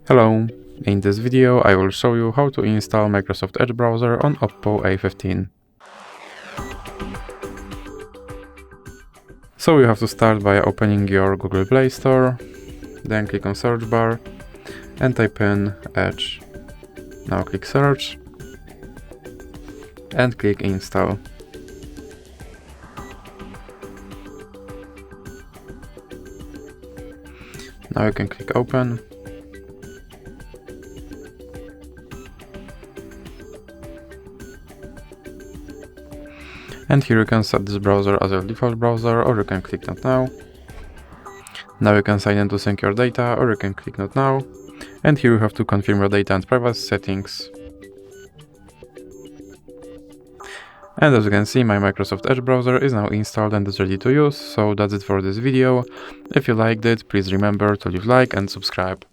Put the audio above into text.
Hello, in this video I will show you how to install Microsoft Edge browser on OPPO A15. So you have to start by opening your Google Play Store, then click on search bar and type in Edge. Now click search and click install. Now you can click open. And here you can set this browser as your default browser, or you can click not now. Now you can sign in to sync your data, or you can click not now. And here you have to confirm your data and privacy settings. And as you can see, my Microsoft Edge browser is now installed and is ready to use, so that's it for this video. If you liked it, please remember to leave a like and subscribe.